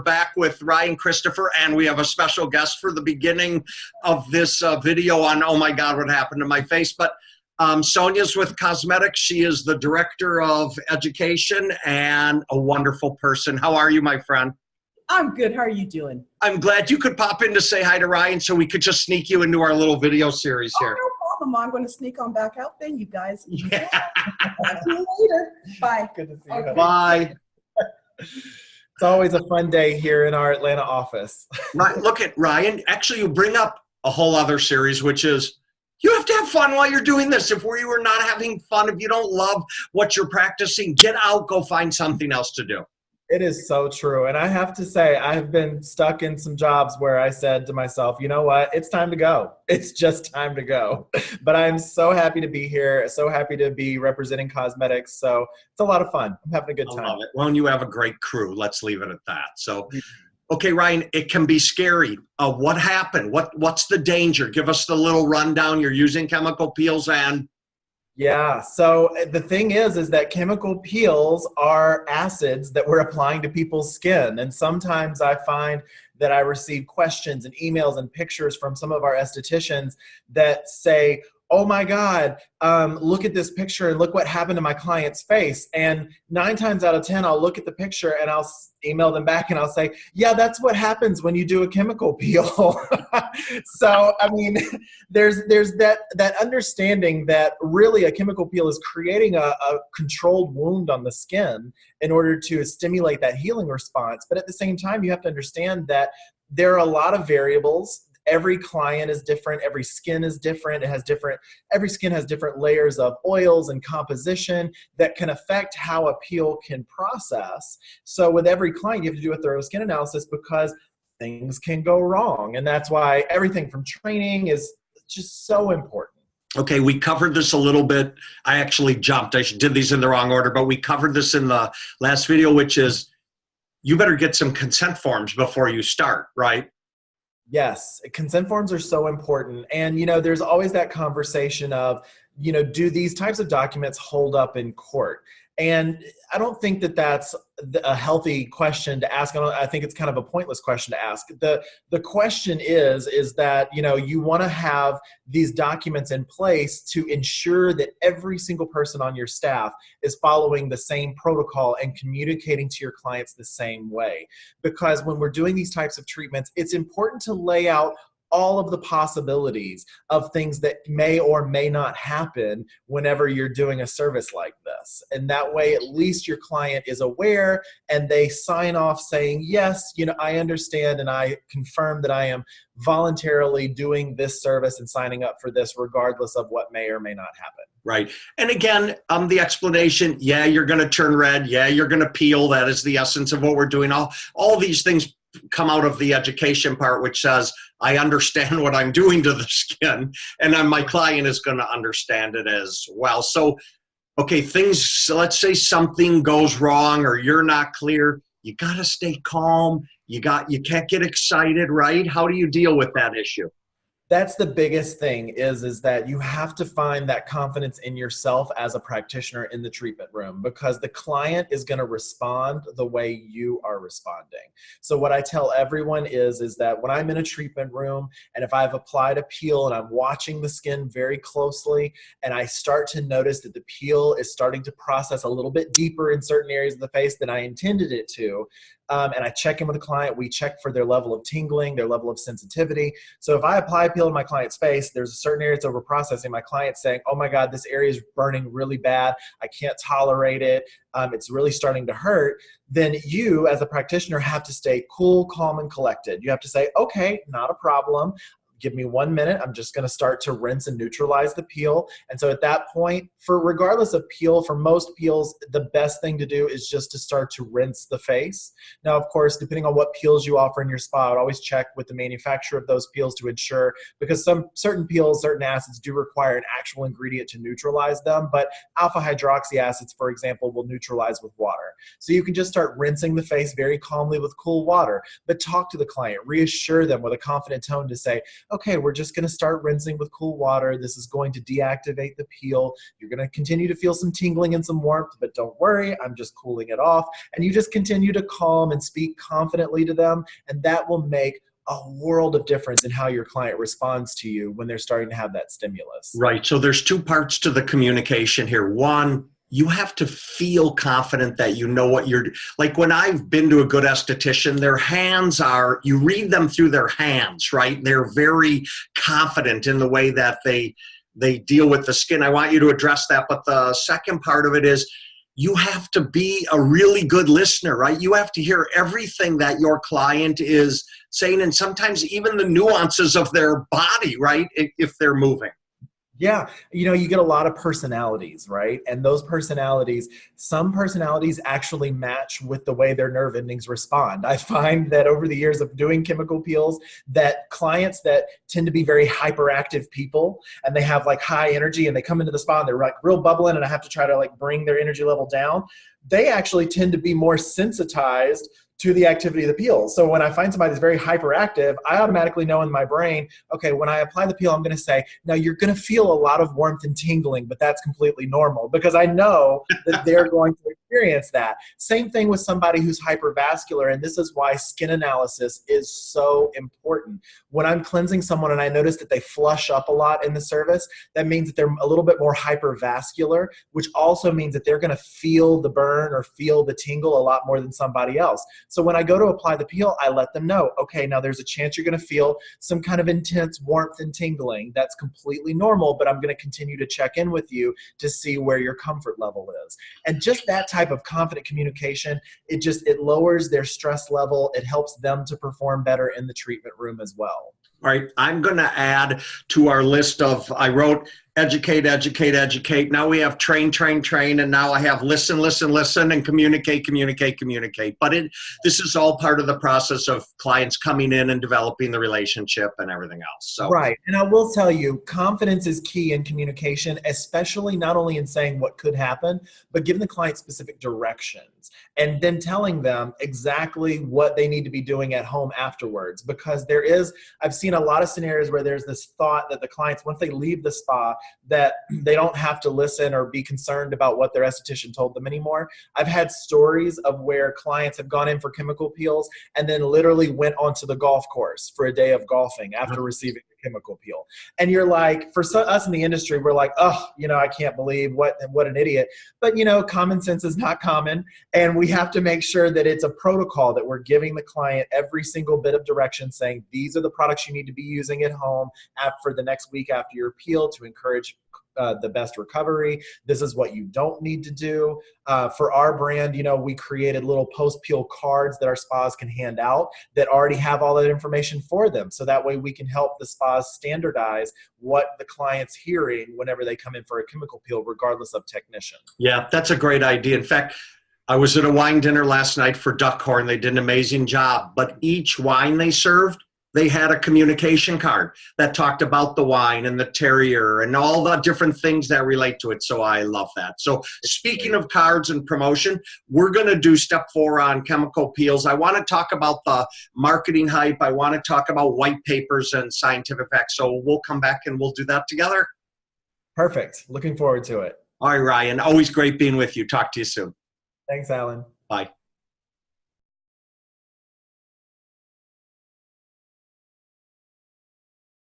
back with Ryan Christopher, and we have a special guest for the beginning of this video on, oh my God, what happened to my face. But Sonia's with Cosmedix. She is the Director of Education and a wonderful person. How are you, my friend? I'm good. How are you doing? I'm glad you could pop in to say hi to Ryan so we could just sneak you into our little video series here. No problem. I'm going to sneak on back out then, you guys. Yeah. Talk to you later. Bye. Good to see you. Bye. It's always a fun day here in our Atlanta office. Right, look at Ryan. Actually, you bring up a whole other series, which is you have to have fun while you're doing this. If you are not having fun, if you don't love what you're practicing, get out, go find something else to do. It is so true. And I have to say, I've been stuck in some jobs where I said to myself, you know what? It's time to go. It's just time to go. But I'm so happy to be here. So happy to be representing Cosmedix. So it's a lot of fun. I'm having a good time. I love it. Well, and you have a great crew. Let's leave it at that. So, okay, Ryan, it can be scary. What happened? What's the danger? Give us the little rundown. You're using chemical peels and... Yeah, so the thing is that chemical peels are acids that we're applying to people's skin. And sometimes I find that I receive questions and emails and pictures from some of our estheticians that say, oh my God, look at this picture and look what happened to my client's face. And 9 times out of 10, I'll look at the picture and I'll email them back and I'll say, yeah, that's what happens when you do a chemical peel. So, I mean, there's that understanding that really a chemical peel is creating a controlled wound on the skin in order to stimulate that healing response. But at the same time, you have to understand that there are a lot of variables. Every client is different. Every skin is different. Every skin has different layers of oils and composition that can affect how a peel can process. So with every client, you have to do a thorough skin analysis because things can go wrong. And that's why everything from training is just so important. Okay, we covered this a little bit. I actually jumped. I did these in the wrong order, but we covered this in the last video, which is you better get some consent forms before you start, right? Yes, consent forms are so important. And, you know, there's always that conversation of, you know, do these types of documents hold up in court? And I don't think that that's a healthy question to ask. I think it's kind of a pointless question to ask. The question is that, you know, you want to have these documents in place to ensure that every single person on your staff is following the same protocol and communicating to your clients the same way. Because when we're doing these types of treatments, it's important to lay out all of the possibilities of things that may or may not happen whenever you're doing a service like this. And that way, at least your client is aware and they sign off saying, yes, you know, I understand and I confirm that I am voluntarily doing this service and signing up for this regardless of what may or may not happen. Right. And again, the explanation, yeah, you're going to turn red. Yeah, you're going to peel. That is the essence of what we're doing. All these things come out of the education part, which says, I understand what I'm doing to the skin, and then my client is going to understand it as well. So, okay, let's say something goes wrong or you're not clear. You got to stay calm. You can't get excited, right? How do you deal with that issue? That's the biggest thing is that you have to find that confidence in yourself as a practitioner in the treatment room, because the client is going to respond the way you are responding. So what I tell everyone is that when I'm in a treatment room and if I've applied a peel and I'm watching the skin very closely and I start to notice that the peel is starting to process a little bit deeper in certain areas of the face than I intended it to, and I check in with the client, we check for their level of tingling, their level of sensitivity. So if I apply a peel in my client's face, there's a certain area that's over processing, my client's saying, oh my God, this area is burning really bad. I can't tolerate it. It's really starting to hurt. Then you as a practitioner have to stay cool, calm, and collected. You have to say, okay, not a problem. Give me 1 minute. I'm just going to start to rinse and neutralize the peel. And so at that point, regardless of peel, for most peels, the best thing to do is just to start to rinse the face. Now, of course, depending on what peels you offer in your spa, I would always check with the manufacturer of those peels to ensure, because some certain peels, certain acids do require an actual ingredient to neutralize them. But alpha hydroxy acids, for example, will neutralize with water. So you can just start rinsing the face very calmly with cool water, but talk to the client, reassure them with a confident tone to say, okay, we're just going to start rinsing with cool water. This is going to deactivate the peel. You're going to continue to feel some tingling and some warmth, but don't worry, I'm just cooling it off. And you just continue to calm and speak confidently to them, and that will make a world of difference in how your client responds to you when they're starting to have that stimulus. Right. So there's two parts to the communication here. One, you have to feel confident that you know what you're, like when I've been to a good esthetician, their hands are, you read them through their hands, right? They're very confident in the way that they deal with the skin. I want you to address that. But the second part of it is you have to be a really good listener, right? You have to hear everything that your client is saying, and sometimes even the nuances of their body, right? If they're moving. Yeah, you get a lot of personalities, right? And those personalities, some personalities actually match with the way their nerve endings respond. I find that over the years of doing chemical peels, that clients that tend to be very hyperactive people and they have like high energy and they come into the spa and they're like real bubbling and I have to try to like bring their energy level down, they actually tend to be more sensitized to the activity of the peel. So when I find somebody that's very hyperactive, I automatically know in my brain, okay, when I apply the peel, I'm going to say, now you're going to feel a lot of warmth and tingling, but that's completely normal because I know that they're going to experience that. Same thing with somebody who's hypervascular, and this is why skin analysis is so important. When I'm cleansing someone and I notice that they flush up a lot in the service, that means that they're a little bit more hypervascular, which also means that they're going to feel the burn or feel the tingle a lot more than somebody else. So when I go to apply the peel, I let them know, okay, now there's a chance you're going to feel some kind of intense warmth and tingling. That's completely normal, but I'm going to continue to check in with you to see where your comfort level is. And just that type of confident communication, it lowers their stress level. It helps them to perform better in the treatment room as well. All right, I'm going to add to our list of, I wrote educate, educate, educate. Now we have train, train, train, and now I have listen, listen, listen, and communicate, communicate, communicate. But this is all part of the process of clients coming in and developing the relationship and everything else. So. Right, and I will tell you, confidence is key in communication, especially not only in saying what could happen, but giving the client specific directions and then telling them exactly what they need to be doing at home afterwards. Because I've seen a lot of scenarios where there's this thought that the clients, once they leave the spa, that they don't have to listen or be concerned about what their esthetician told them anymore. I've had stories of where clients have gone in for chemical peels and then literally went onto the golf course for a day of golfing after receiving the chemical peel. And you're like, for us in the industry, we're like, oh, I can't believe what an idiot. But, common sense is not common. And we have to make sure that it's a protocol that we're giving the client every single bit of direction saying, these are the products you need to be using at home for the next week after your peel to encourage the best recovery. This is what you don't need to do. For our brand, we created little post-peel cards that our spas can hand out that already have all that information for them. So that way we can help the spas standardize what the client's hearing whenever they come in for a chemical peel, regardless of technician. Yeah, that's a great idea. In fact, I was at a wine dinner last night for Duckhorn. They did an amazing job, but each wine they served, they had a communication card that talked about the wine and the terrier and all the different things that relate to it. So I love that. So speaking of cards and promotion, we're going to do step 4 on chemical peels. I want to talk about the marketing hype. I want to talk about white papers and scientific facts. So we'll come back and we'll do that together. Perfect. Looking forward to it. All right, Ryan. Always great being with you. Talk to you soon. Thanks, Allan. Bye.